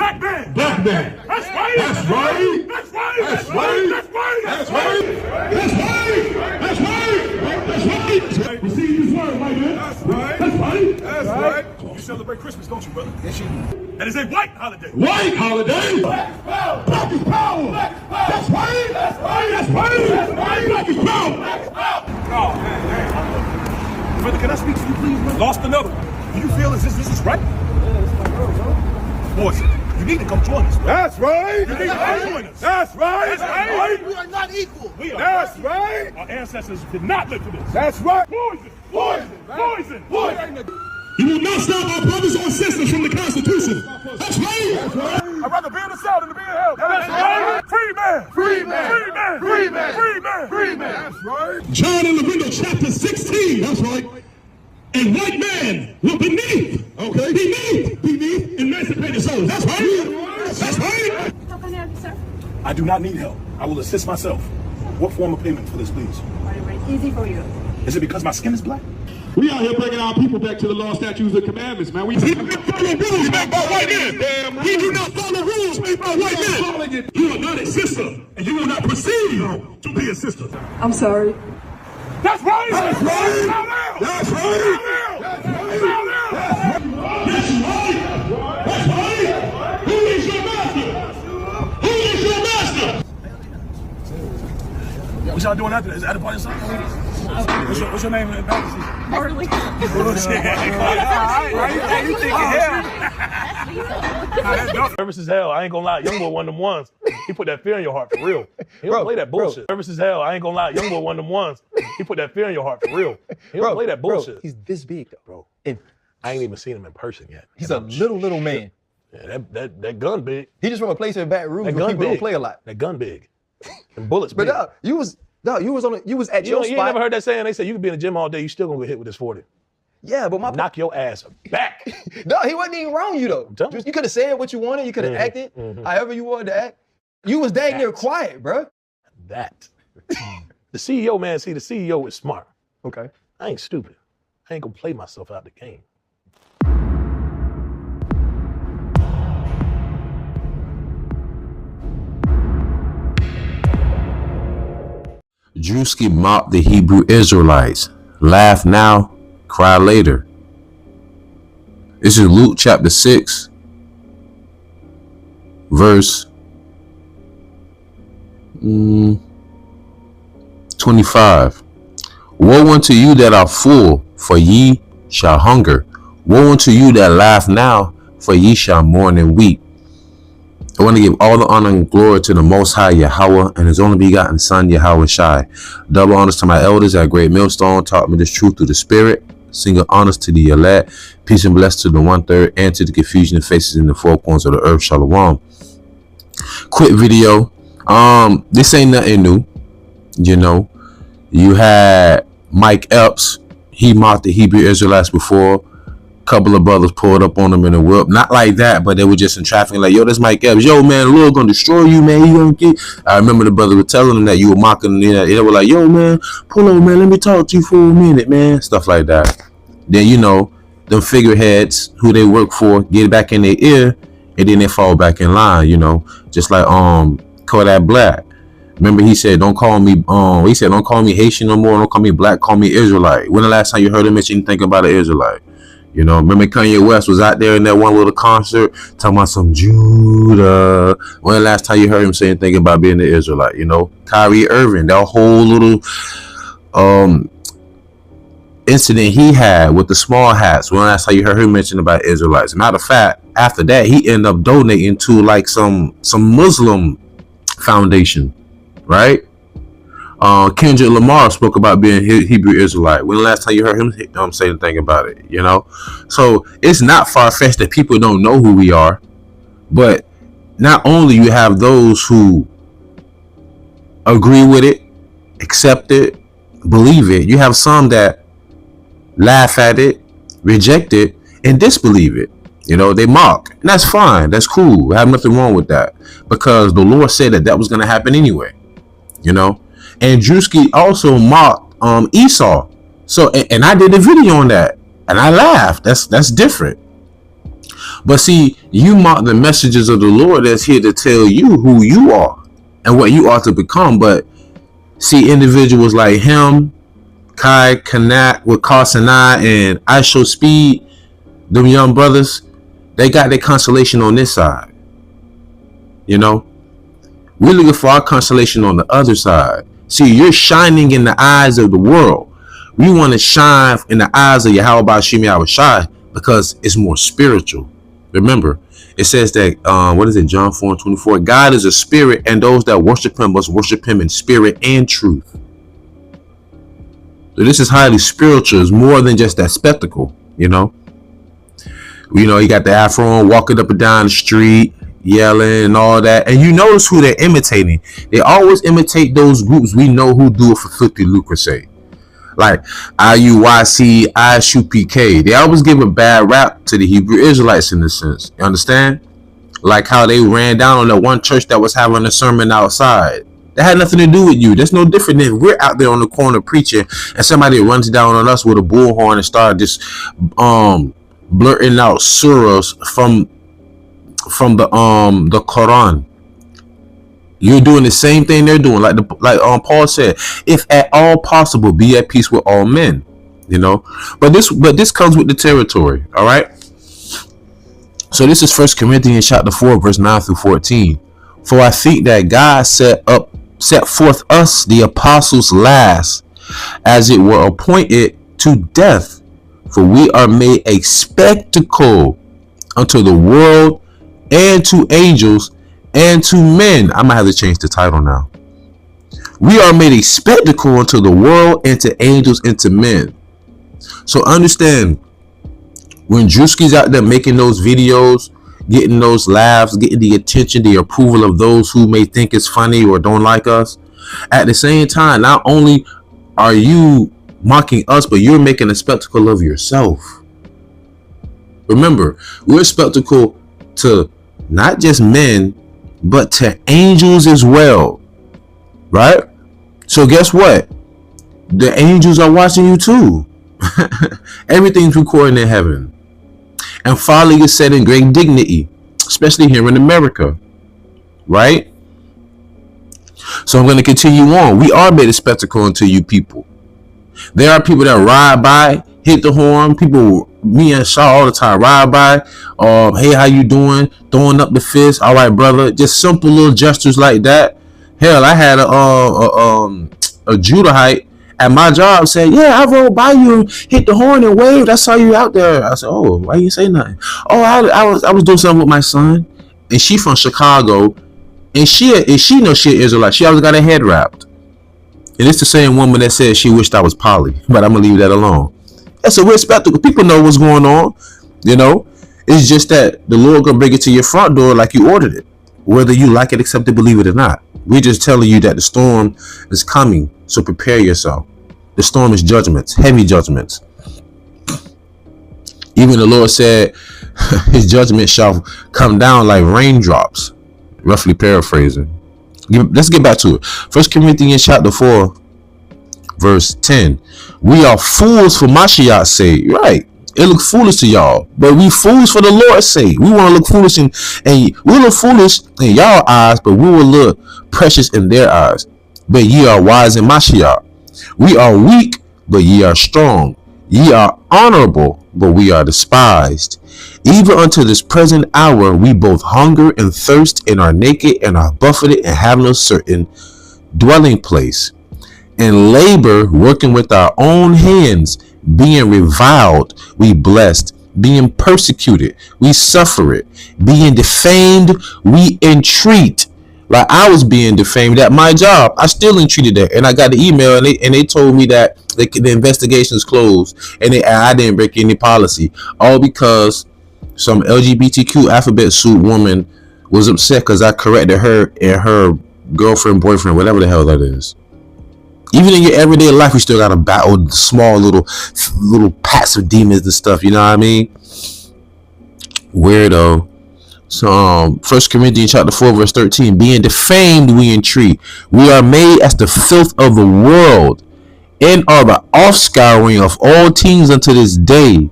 black man. Black man. That's right. That's right. That's right. That's right. That's right. That's right. That's right. That's right. That's right. Receive this word, my man. That's right. That's right. That's right. You celebrate Christmas, don't you, brother? Yes, you do. That is a white holiday. White holiday. Black is power. Black is power. Black is power. That's right. That's right. That's right. That's right. Black is power. Black is power. Oh, man. Brother, can I speak to you, please, brother? Lost another one. Do you feel as if this is right? Yeah, it's my girl, bro. Boys, you need to come join us, bro. That's right. You need to come join us. That's right. That's right. We are not equal. We are That's not. right. Our ancestors did not live for this. That's right. Poison. Poison. Poison. Poison. You will not stop our brothers or sisters from the Constitution. That's right. That's right. I'd rather be in the South than to be in hell. That's right. Free man. Free man. Free man. Free man. Free man. Free man. That's right. John in the window, chapter 16. That's right. And white man will beneath. Okay. Beneath emancipated souls. That's right. That's right. How can I help you, sir? I do not need help. I will assist myself. What form of payment for this, please? Whatever is easy for you. Is it because my skin is black? We out here bringing our people back to the law, statutes, and commandments, man. We do not follow rules made by white men. We do not follow rules made by white men. You are not a sister, and you will not proceed to be a sister. I'm sorry. That's right. That's right. That's That's right. That's right. That's right. Who is your master? Who is your master? What y'all doing after that? Is that a party song? What's your name? Harley. Nervous as hell. I ain't gonna lie. Young boy one of them ones. He put that fear in your heart for real. He don't play that bullshit. Nervous as hell. I ain't gonna lie. Young boy one of them ones. He put that fear in your heart for real. He don't play that bullshit. He's this big, though. Bro. And I ain't even seen him in person yet. he's a little man. Yeah, that gun big. He just from a place in Baton Rouge That where gun people don't big. play a lot. That gun big. And bullets But big. you was at You your ain't spot. never heard that saying? They say you can be in the gym all day, you still gonna get hit with this 40. Yeah, but Knock your ass back. no, he wasn't even wrong you though. telling you. You could have said what you wanted. You could have acted however you wanted to act. You was dang near quiet, bro. That. The CEO, man, see, the CEO is smart. Okay. I ain't stupid. I ain't gonna play myself out the game. Druski mocked the Hebrew Israelites. Laugh now, cry later. This is Luke chapter 6, verse 25. Woe unto you that are full, for ye shall hunger. Woe unto you that laugh now, for ye shall mourn and weep. I want to give all the honor and glory to the Most High Yahawah and His only begotten Son YAHAWASHI. Double honors to my elders at Great Millstone, taught me this truth through the Spirit. Single honors to the elect. Peace and bless to the 1/3 and to the confusion of faces in the four corners of the earth. Shalom. Quick video. This ain't nothing new. You know, you had Mike Epps. He mocked the Hebrew Israelites before. Couple of brothers pulled up on him in a whip. Not like that, but they were just in traffic like, yo, that's Mike Epps. Yo, man, the Lord gonna destroy you, man. You gonna get. I remember the brother was telling them that you were mocking them. They were like, yo, man, pull over, man. Let me talk to you for a minute, man. Stuff like that. Then, you know, the figureheads who they work for get back in their ear, and then they fall back in line, you know. Just like Kodak Black. Remember he said, don't call me don't call me Haitian no more, don't call me black, call me Israelite. When the last time you heard him mention anything about an Israelite? You know, remember Kanye West was out there in that one little concert talking about some Judah. When the last time you heard him say anything about being an Israelite? You know, Kyrie Irving, that whole little incident he had with the small hats. When the last time you heard him mention about Israelites? Matter of fact, after that, he ended up donating to like some Muslim foundation, right? Kendrick Lamar spoke about being Hebrew Israelite. When the last time you heard him say anything about it, you know? So it's not far-fetched that people don't know who we are, but not only you have those who agree with it, accept it, believe it, you have some that laugh at it, reject it, and disbelieve it. You know, they mock, and that's fine. That's cool. I have nothing wrong with that, because the Lord said that was going to happen anyway, you know? And Druski also mocked Esau. So, and I did a video on that, and I laughed. That's different. But see, you mock the messages of the Lord that's here to tell you who you are and what you ought to become. But see, individuals like him, Kai Kanat with Carsanai and I Show Speed, them young brothers, they got their consolation on this side. You know, we're looking for our consolation on the other side. See, you're shining in the eyes of the world. We want to shine in the eyes of YAHAWASHI because it's more spiritual. Remember, it says that, what is it, John 4:24? God is a spirit, and those that worship him must worship him in spirit and truth. So this is highly spiritual. It's more than just that spectacle, you know. You know, you got the afro on, walking up and down the street, yelling and all that. And you notice who they're imitating. They always imitate those groups we know who do it for filthy lucre sake. Like IUYC, ISUPK. They always give a bad rap to the Hebrew Israelites in this sense. You understand? Like how they ran down on that one church that was having a sermon outside. That had nothing to do with you. That's no different than we're out there on the corner preaching and somebody runs down on us with a bullhorn and start just blurting out surahs from the Quran. You're doing the same thing they're doing, like Paul said, if at all possible, be at peace with all men. You know, but this comes with the territory. All right. So this is 1 Corinthians chapter 4, verse 9 through 14. For I think that God set forth us, the apostles, last, as it were appointed to death. For we are made a spectacle unto the world and to angels and to men. I might have to change the title now. We are made a spectacle unto the world and to angels and to men. So understand, when Druski's out there making those videos, getting those laughs, getting the attention, the approval of those who may think it's funny or don't like us, at the same time, not only are you mocking us, but you're making a spectacle of yourself. Remember, we're a spectacle to not just men, but to angels as well. Right? So guess what? The angels are watching you too. Everything's recorded in heaven. And folly is set in great dignity, especially here in America. Right? So I'm going to continue on. We are made a spectacle unto you people. There are people that ride by, hit the horn. People, me and Shaw all the time, ride by. Hey, how you doing? Throwing up the fist. All right, brother. Just simple little gestures like that. Hell, I had a Judahite at my job say, yeah, I rode by you and hit the horn and waved. I saw you out there. I said, oh, why you say nothing? Oh, I was doing something with my son. And she from Chicago. And she knows she Israelite. She always got her head wrapped. And it's the same woman that said she wished I was poly. But I'm going to leave that alone. That's a weird spectacle. People know what's going on. You know, it's just that the Lord going to bring it to your front door like you ordered it. Whether you like it, accept it, believe it or not. We're just telling you that the storm is coming. So prepare yourself. The storm is judgments, heavy judgments. Even the Lord said his judgment shall come down like raindrops. Roughly paraphrasing. Let's get back to it. 1 Corinthians chapter 4, verse 10. We are fools for Mashiach's sake. Right. It looks foolish to y'all, but we fools for the Lord's sake. We want to look foolish and we look foolish in y'all eyes, but we will look precious in their eyes. But ye are wise in Mashiach. We are weak, but ye are strong. Ye are honorable, but we are despised. Even unto this present hour, we both hunger and thirst and are naked and are buffeted and have no certain dwelling place. And labor, working with our own hands, being reviled, we blessed. Being persecuted, we suffer it. Being defamed, we entreat. Like I was being defamed at my job. I still entreated that. And I got the email and they told me that the investigation is closed. And I didn't break any policy. All because some LGBTQ alphabet soup woman was upset because I corrected her and her girlfriend, boyfriend, whatever the hell that is. Even in your everyday life, you still got to battle the small little passive demons and stuff. You know what I mean? Weirdo. So 1 Corinthians chapter 4, verse 13. Being defamed, we entreat. We are made as the filth of the world, and are the offscouring of all things unto this day.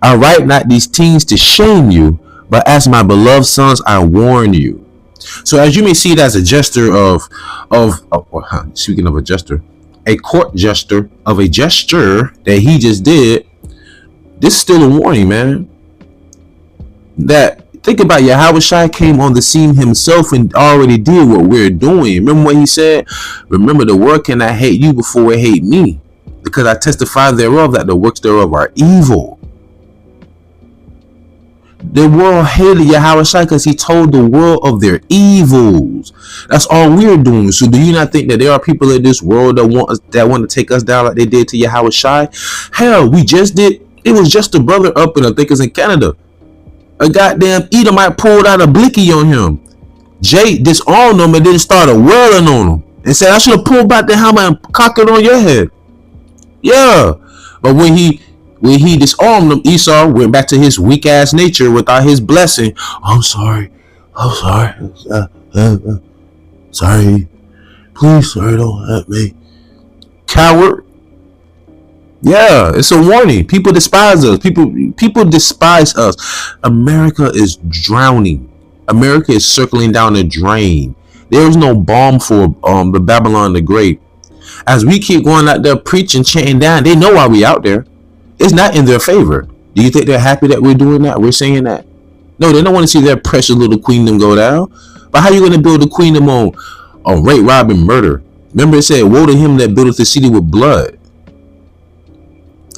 I write not these things to shame you, but as my beloved sons, I warn you. So as you may see it as a gesture speaking of a gesture, a court gesture of a gesture that he just did, this is still a warning, man. That think about YAHAWASHI came on the scene himself and already did what we're doing. Remember what he said? Remember, the world cannot hate you before it hate me, because I testify thereof that the works thereof are evil. The world hated YAHAWASHI because he told the world of their evils. That's all we're doing. So do you not think that there are people in this world that want to take us down like they did to YAHAWASHI? Hell, we just did. It was just a brother up in, I think it's in Canada. A goddamn Edomite pulled out a blicky on him. Jay disarmed him and then started whirling on him and said, I should have pulled back the hammer and cocked it on your head. Yeah. But when he disarmed him, Esau went back to his weak ass nature without his blessing. I'm sorry. Sorry. Please, sir, don't hurt me. Coward. Yeah, it's a warning. People despise us. People despise us. America is drowning. America is circling down the drain. There is no balm for the Babylon the Great. As we keep going out there preaching, chanting down, they know why we out there. It's not in their favor. Do you think they're happy that we're doing that? We're saying that? No, they don't want to see their precious little queendom go down. But how are you going to build a queendom on rape, robbing, murder? Remember it said, woe to him that buildeth the city with blood.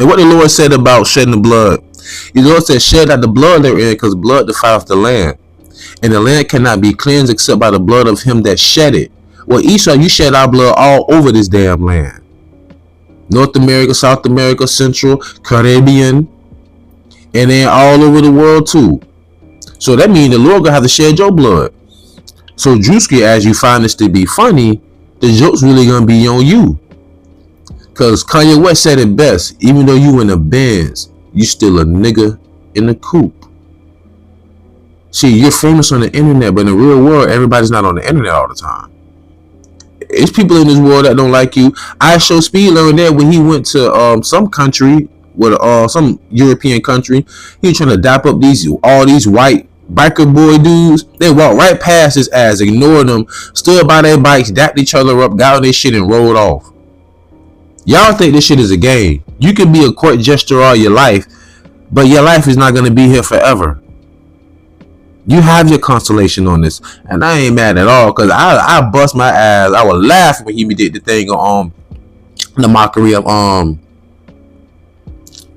And what the Lord said about shedding the blood, the Lord said, shed not the blood therein, because blood defiles the land. And the land cannot be cleansed except by the blood of him that shed it. Well, Esau, you shed our blood all over this damn land. North America, South America, Central, Caribbean, and then all over the world too. So that means the Lord gonna have to shed your blood. So Druski, as you find this to be funny, the joke's really gonna be on you. Because Kanye West said it best, even though you in a Benz, you still a nigga in the coupe. See, you're famous on the internet, but in the real world, everybody's not on the internet all the time. It's people in this world that don't like you. I show Speed learned that when he went to some country, with some European country, he was trying to dap up all these white biker boy dudes. They walked right past his ass, ignored them, stood by their bikes, dapped each other up, got on their shit and rolled off. Y'all think this shit is a game. You can be a court gesture all your life, but your life is not going to be here forever. You have your consolation on this, and I ain't mad at all, because I bust my ass. I was laughing when he did the thing on the mockery of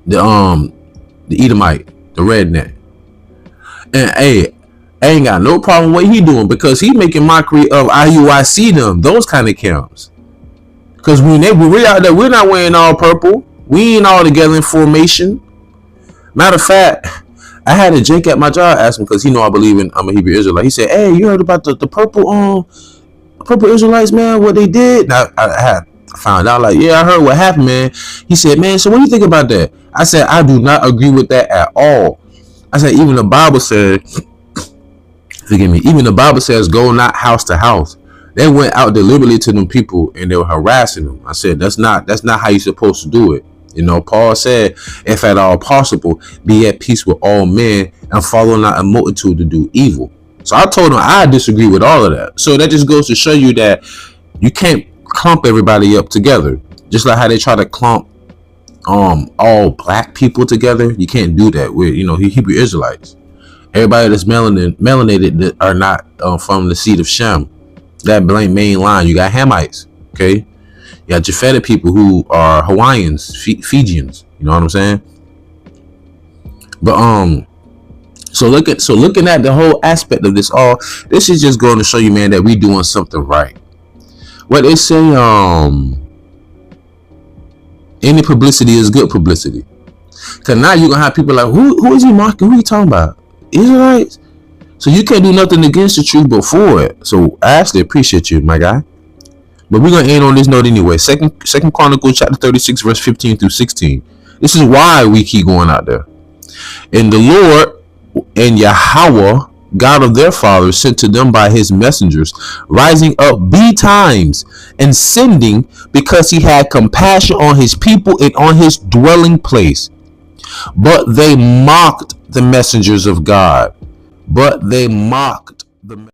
the Edomite, the redneck. And hey, I ain't got no problem with what he doing, because he making mockery of IUIC them, those kind of camps. Because when we're out there, we're not wearing all purple. We ain't all together in formation. Matter of fact, I had a Jake at my job ask him, because he know I believe in I'm a Hebrew Israelite. He said, hey, you heard about the purple Israelites, man, what they did? Now I had found out, like, yeah, I heard what happened, man. He said, man, so what do you think about that? I said, I do not agree with that at all. I said, even the Bible said, forgive me, even the Bible says, go not house to house. They went out deliberately to them people and they were harassing them. I said, that's not how you're supposed to do it. You know, Paul said, if at all possible, be at peace with all men and follow not a multitude to do evil. So I told him I disagree with all of that. So that just goes to show you that you can't clump everybody up together. Just like how they try to clump all black people together. You can't do that with, Hebrew Israelites. Everybody that's melanated that are not from the seed of SHAM. That main line. You got Hamites, okay? You got Japhetic people who are Hawaiians, Fijians. You know what I'm saying? But looking at the whole aspect of this this is just going to show you, man, that we doing something right. What they say, any publicity is good publicity. Cause now you're gonna have people like, who is he mocking? Who are you talking about? Israelites? So you can't do nothing against the truth but for it. So I actually appreciate you, my guy. But we're gonna end on this note anyway. Second Chronicles chapter 36, verse 15 through 16. This is why we keep going out there. And the Lord and Yahawah, God of their fathers, sent to them by his messengers, rising up betimes and sending, because he had compassion on his people and on his dwelling place. But they mocked the messengers of God. But they mocked the